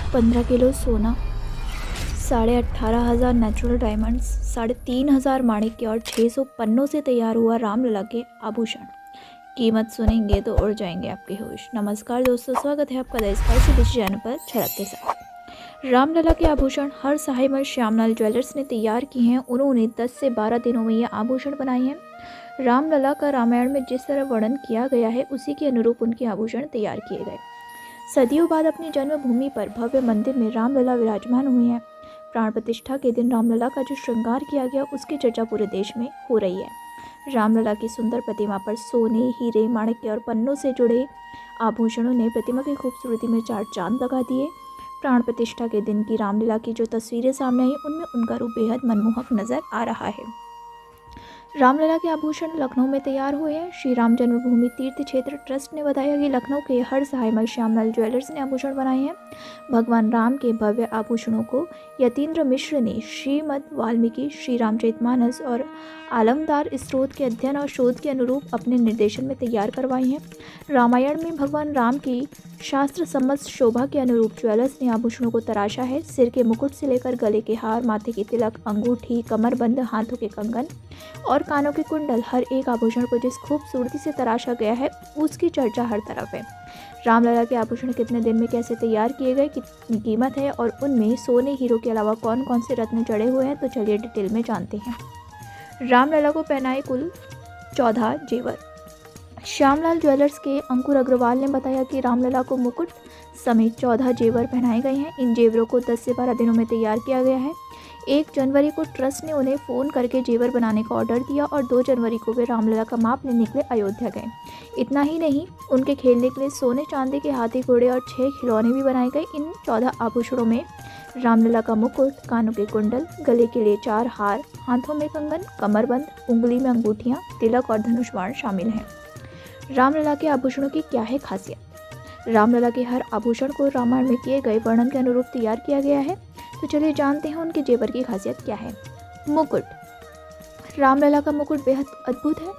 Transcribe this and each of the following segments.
15 kilo सोना, 18,500 natural diamonds, 3,500 माणिक्य और 600 पन्नों से तैयार हुआ रामलला के आभूषण। कीमत सुनेंगे तो उड़ जाएंगे आपके होश। नमस्कार दोस्तों, स्वागत है आपका द स्पाइसी डिश चैनल पर झलक के साथ। रामलला के आभूषण हर साहिबल श्यामलाल ज्वेलर्स ने तैयार किए हैं। उन्होंने 10 से 12 दिनों में ये आभूषण बनाए हैं। रामलला का रामायण में जिस तरह वर्णन किया गया है उसी के अनुरूप उनके आभूषण तैयार किए गए। सदियों बाद अपनी जन्मभूमि पर भव्य मंदिर में रामलला विराजमान हुए हैं। प्राण प्रतिष्ठा के दिन रामलला का जो श्रृंगार किया गया उसकी चर्चा पूरे देश में हो रही है। रामलला की सुंदर प्रतिमा पर सोने, हीरे, माणिक्य और पन्नों से जुड़े आभूषणों ने प्रतिमा की खूबसूरती में चार चांद लगा दिए। प्राण प्रतिष्ठा के दिन की रामलीला की जो तस्वीरें सामने आई उनमें उनका रूप बेहद मनमोहक नजर आ रहा है। रामलला के आभूषण लखनऊ में तैयार हुए हैं। श्री राम जन्मभूमि तीर्थ क्षेत्र ट्रस्ट ने बताया कि लखनऊ के हर साहिबल श्यामलाल ज्वेलर्स ने आभूषण बनाए हैं। भगवान राम के भव्य आभूषणों को यतीन्द्र मिश्र ने श्रीमद् वाल्मीकि, श्री रामचरितमानस और आलमदार स्रोत के अध्ययन और शोध के अनुरूप अपने निर्देशन में तैयार करवाई हैं। रामायण में भगवान राम की शास्त्र सम्मत शोभा के अनुरूप ज्वेलर्स ने आभूषणों को तराशा है। सिर के मुकुट से लेकर गले के हार, माथे की तिलक, अंगूठी, कमरबंद, हाथों के कंगन और कानों के कुंडल, हर एक आभूषण को जिस खूबसूरती से तराशा गया है उसकी चर्चा हर तरफ है। रामलला के आभूषण कितने दिन में कैसे तैयार किए गए, कितनी कीमत है और उनमें सोने, हीरो के अलावा कौन कौन से रत्न जड़े हुए हैं, तो चलिए डिटेल में जानते हैं। रामलला को पहनाए कुल 14 जेवर। श्यामलाल ज्वेलर्स के अंकुर अग्रवाल ने बताया कि रामलला को मुकुट समेत 14 जेवर पहनाए गए हैं। इन जेवरों को 10 से 12 दिनों में तैयार किया गया है। 1 जनवरी को ट्रस्ट ने उन्हें फ़ोन करके जेवर बनाने का ऑर्डर दिया और 2 जनवरी को वे रामलला का माप लेने के लिए अयोध्या गए। इतना ही नहीं, उनके खेलने के लिए सोने चांदी के हाथी घोड़े और 6 खिलौने भी बनाए गए। इन 14 आभूषणों में रामलला का मुकुट, कानों के कुंडल, गले के लिए 4 हार, हाथों में कंगन, कमरबंद, उंगली में अंगूठियाँ, तिलक और धनुष बाण शामिल हैं। रामलला के आभूषणों की क्या है खासियत? रामलला के हर आभूषण को रामायण में किए गए वर्णन के अनुरूप तैयार किया गया है। तो चलिए जानते हैं उनके जेवर की खासियत क्या है। मुकुट। रामलला का मुकुट बेहद अद्भुत है।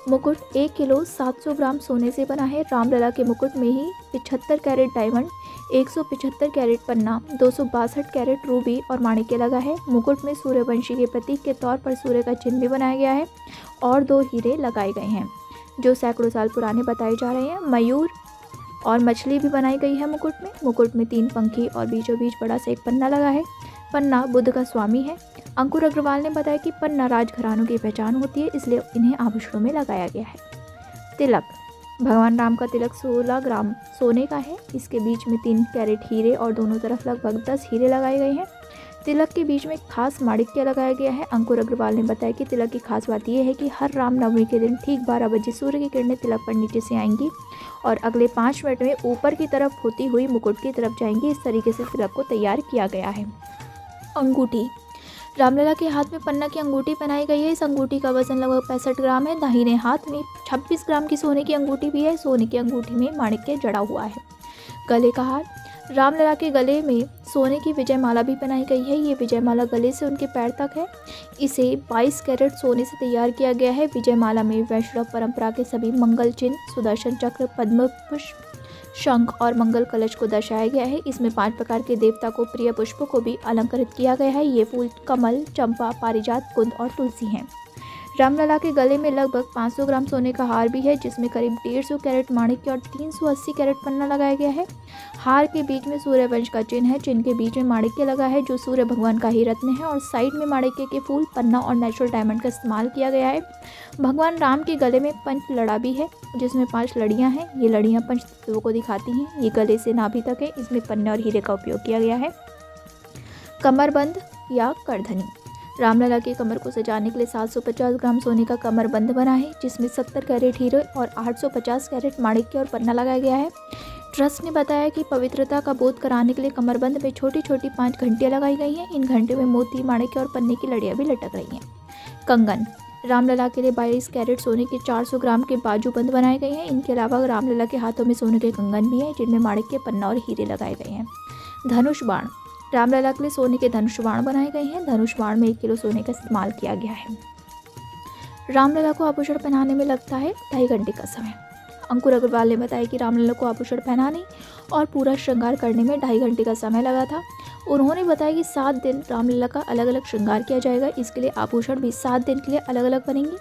मुकुट 1 किलो 700 ग्राम सोने से बना है। रामलला के मुकुट में ही 75 कैरेट डायमंड, 175 कैरेट पन्ना, 262 कैरेट रूबी और माणिक्य लगा है। मुकुट में सूर्यवंशी के प्रतीक के तौर पर सूर्य का चिन्ह भी बनाया गया है और 2 हीरे लगाए गए हैं जो सैकड़ों साल पुराने बताए जा रहे हैं। मयूर और मछली भी बनाई गई है मुकुट में। मुकुट में 3 पंखी और बीचों बीच बड़ा सा एक पन्ना लगा है। पन्ना बुद्ध का स्वामी है। अंकुर अग्रवाल ने बताया कि पन्ना राजघरानों की पहचान होती है, इसलिए इन्हें आभूषणों में लगाया गया है। तिलक। भगवान राम का तिलक 16 ग्राम सोने का है। इसके बीच में 3 कैरेट हीरे और दोनों तरफ लगभग 10 हीरे लगाए गए हैं। तिलक के बीच में खास माणिक्य लगाया गया है। अंकुर अग्रवाल ने बताया कि तिलक की खास बात यह है कि हर रामनवमी के दिन ठीक 12 बजे सूर्य की किरणें तिलक पर नीचे से आएंगी और अगले 5 मिनट में ऊपर की तरफ होती हुई मुकुट की तरफ जाएंगी। इस तरीके से तिलक को तैयार किया गया है। अंगूठी। रामलला के हाथ में पन्ना की अंगूठी पहनाई गई है। इस अंगूठी का वजन लगभग 65 ग्राम है। दाहिने हाथ में 26 ग्राम की सोने की अंगूठी भी है। सोने की अंगूठी में माणिक्य जड़ा हुआ है। गले का हार। रामलला के गले में सोने की विजयमाला भी पहनाई गई है। ये विजयमाला गले से उनके पैर तक है। इसे 22 कैरेट सोने से तैयार किया गया है। विजयमाला में वैष्णव परंपरा के सभी मंगल चिन्ह, सुदर्शन चक्र, पद्म पुष्प, शंख और मंगल कलश को दर्शाया गया है। इसमें 5 प्रकार के देवता को प्रिय पुष्पों को भी अलंकृत किया गया है। ये फूल कमल, चंपा, पारिजात, कुंद और तुलसी हैं। रामलला के गले में लगभग 500 ग्राम सोने का हार भी है, जिसमें करीब 150 कैरेट माणिक्य और 380 कैरेट पन्ना लगाया गया है। हार के बीच में सूर्यवंश का चिन्ह है। चिन्ह के बीच में माणिक्य लगा है जो सूर्य भगवान का ही रत्न है और साइड में माणिक्य के फूल, पन्ना और नेचुरल डायमंड का इस्तेमाल किया गया है। भगवान राम के गले में पंच लड़ा भी है जिसमें 5 लड़ियाँ हैं। ये लड़ियाँ पंच तत्वों को दिखाती हैं। ये गले से नाभि तक है। इसमें पन्ने और हीरे का उपयोग किया गया है। कमरबंद या करधनी। रामलला के कमर को सजाने के लिए 750 ग्राम सोने का कमरबंद बना है, जिसमें 70 कैरेट हीरे और 850 कैरेट माणिक्य और पन्ना लगाया गया है। ट्रस्ट ने बताया कि पवित्रता का बोध कराने के लिए कमरबंद में छोटी छोटी 5 घंटियाँ लगाई गई हैं। इन घंटे में मोती, माणिक्य और पन्ने की लड़ियाँ भी लटक रही हैं। कंगन। रामलला के लिए 22 कैरेट सोने के 400 ग्राम के बाजूबंद बनाए गए हैं। इनके अलावा रामलला के हाथों में सोने के कंगन भी हैं, जिनमें माणिक्य, पन्ना और हीरे लगाए गए हैं। धनुष बाण। रामलला के लिए सोने के धनुष बाण बनाए गए हैं। धनुष बाण में 1 किलो सोने का इस्तेमाल किया गया है। रामलला को आभूषण पहनाने में लगता है 2.5 घंटे का समय। अंकुर अग्रवाल ने बताया कि रामलला को आभूषण पहनाने और पूरा श्रृंगार करने में 2.5 घंटे का समय लगा था। उन्होंने बताया कि 7 दिन रामलला का अलग अलग श्रृंगार किया जाएगा। इसके लिए आभूषण भी 7 दिन के लिए अलग अलग बनेंगे।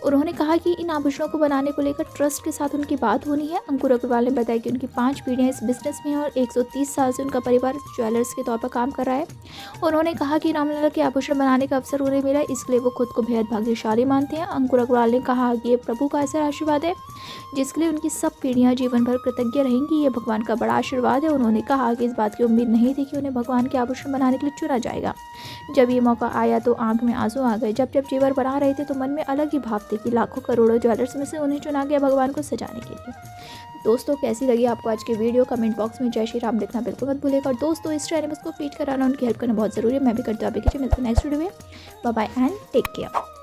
उन्होंने कहा कि इन आभूषणों को बनाने को लेकर ट्रस्ट के साथ उनकी बात होनी है। अंकुर अग्रवाल ने बताया कि उनकी 5 पीढ़ियां इस बिजनेस में हैं और 130 साल से उनका परिवार ज्वेलर्स के तौर पर काम कर रहा है। उन्होंने कहा कि रामलला के आभूषण बनाने का अवसर उन्हें मिला, इसके लिए वो खुद को बेहद भाग्यशाली मानते हैं। अंकुर अग्रवाल ने कहा कि ये प्रभु का ऐसा आशीर्वाद है जिसके लिए उनकी सब पीढ़ियां जीवन भर कृतज्ञ रहेंगी। ये भगवान का बड़ा आशीर्वाद है। उन्होंने कहा कि इस बात की उम्मीद नहीं थी कि उन्हें भगवान के आभूषण बनाने के लिए चुना जाएगा। जब ये मौका आया तो आंख में आंसू आ गए। जब जेवर बना रहे थे तो मन में अलग ही भाव थे कि लाखों करोड़ों ज्वेलर्स में से उन्हें चुना गया भगवान को सजाने के लिए। दोस्तों, कैसी लगी आपको आज की वीडियो? कमेंट बॉक्स में जय श्री राम लिखना बिल्कुल मत भूलिएगा। और दोस्तों, इस एनिमल्स को फीड कराना, उनकी हेल्प करना बहुत ज़रूरी है। मैं भी करती हूँ। आप मिलते हैं नेक्स्ट वीडियो में। Bye bye and take care.